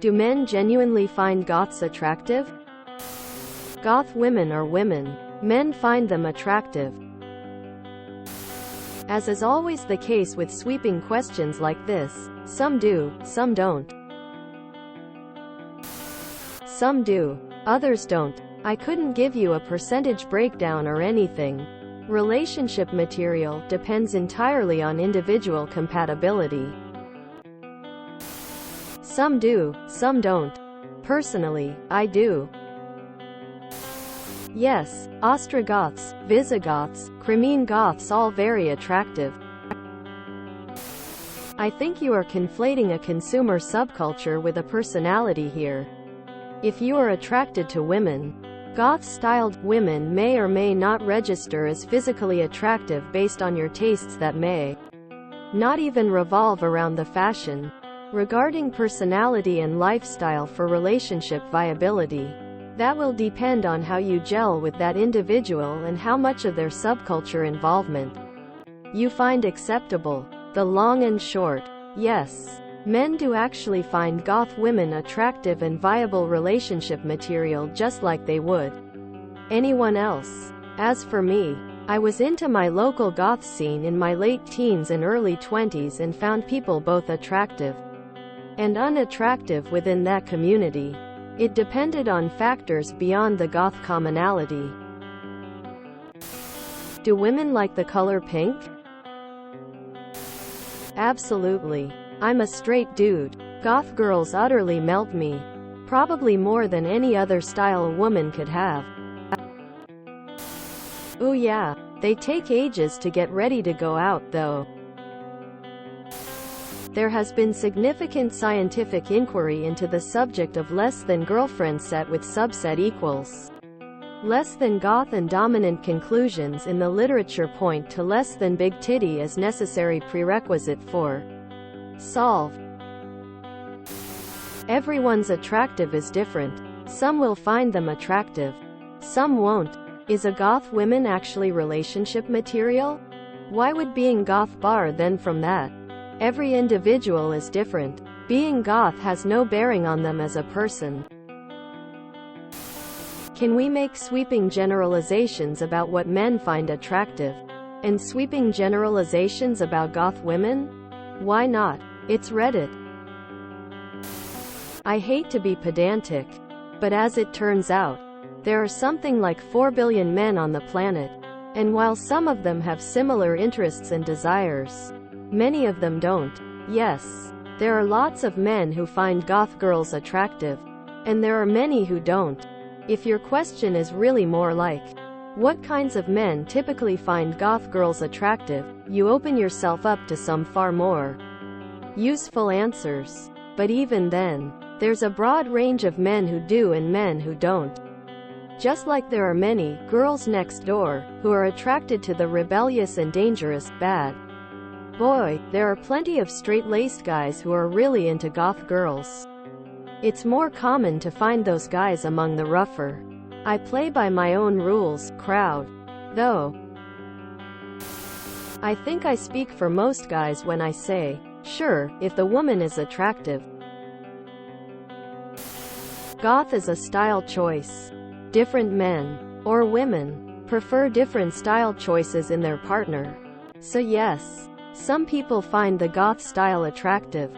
Do men genuinely find goths attractive? Goth women are women. Men find them attractive. As is always the case with sweeping questions like this, some do, some don't. Some do, others don't. I couldn't give you a percentage breakdown or anything. Relationship material depends entirely on individual compatibility. Some do, some don't. Personally, I do. Yes, Ostrogoths, Visigoths, Crimean Goths all very attractive. I think you are conflating a consumer subculture with a personality here. If you are attracted to women, goth-styled women may or may not register as physically attractive based on your tastes that may not even revolve around the fashion. Regarding personality and lifestyle for relationship viability, that will depend on how you gel with that individual and how much of their subculture involvement you find acceptable. The long and short: yes, men do actually find goth women attractive and viable relationship material just like they would anyone else. As for me, I was into my local goth scene in my late teens and early 20s and found people both attractive and unattractive within that community. It depended on factors beyond the goth commonality. Do women like the color pink? Absolutely. I'm a straight dude. Goth girls utterly melt me. Probably more than any other style a woman could have. Ooh yeah, they take ages to get ready to go out though. There has been significant scientific inquiry into the subject of less than girlfriend set with subset equals less than goth, and dominant conclusions in the literature point to less than big titty as necessary prerequisite for solve. Everyone's attractive is different. Some will find them attractive, some won't. Is a goth woman actually relationship material? Why would being goth bar then from that? Every individual is different. Being goth has no bearing on them as a person. Can we make sweeping generalizations about what men find attractive, and sweeping generalizations about goth women? Why not? It's Reddit. I hate to be pedantic, but as it turns out, there are something like 4 billion men on the planet, and while some of them have similar interests and desires, many of them don't. Yes, there are lots of men who find goth girls attractive, and there are many who don't. If your question is really more like, what kinds of men typically find goth girls attractive, you open yourself up to some far more useful answers. But even then, there's a broad range of men who do and men who don't. Just like there are many girls next door who are attracted to the rebellious and dangerous bad boy, there are plenty of straight-laced guys who are really into goth girls. It's more common to find those guys among the rougher, I play by my own rules crowd, though. I think I speak for most guys when I say, sure, if the woman is attractive. Goth is a style choice. Different men, or women, prefer different style choices in their partner. So yes, some people find the goth style attractive.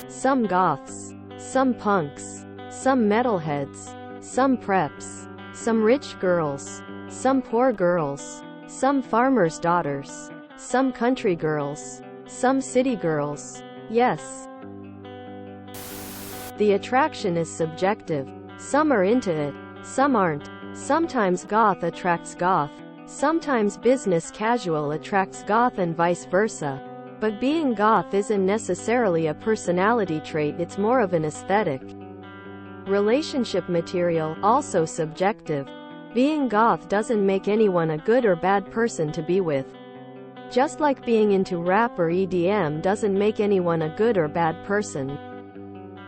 Some goths, some punks, some metalheads, some preps, some rich girls, some poor girls, some farmers' daughters, some country girls, some city girls. Yes, the attraction is subjective. Some are into it, some aren't. Sometimes goth attracts goth, sometimes business casual attracts goth, and vice versa. But being goth isn't necessarily a personality trait, it's more of an aesthetic. Relationship material, also subjective. Being goth doesn't make anyone a good or bad person to be with. Just like being into rap or EDM doesn't make anyone a good or bad person.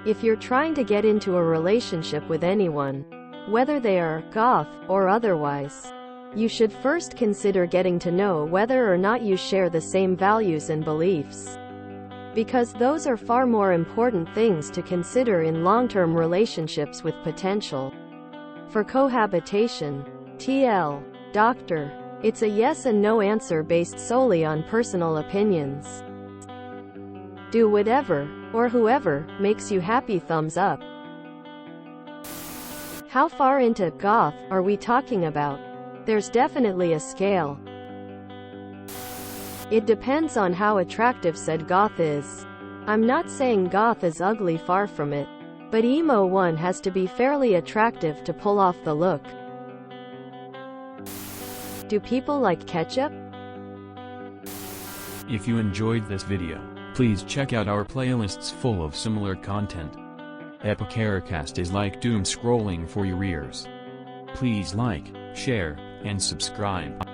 If you're trying to get into a relationship with anyone, whether they are goth or otherwise, you should first consider getting to know whether or not you share the same values and beliefs. Because those are far more important things to consider in long-term relationships with potential for cohabitation. TL. Doctor. It's a yes and no answer based solely on personal opinions. Do whatever, or whoever, makes you happy. Thumbs up. How far into goth are we talking about? There's definitely a scale. It depends on how attractive said goth is. I'm not saying goth is ugly, far from it. But emo one has to be fairly attractive to pull off the look. Do people like ketchup? If you enjoyed this video, please check out our playlists full of similar content. Epicaricast is like doom scrolling for your ears. Please like, share, and subscribe.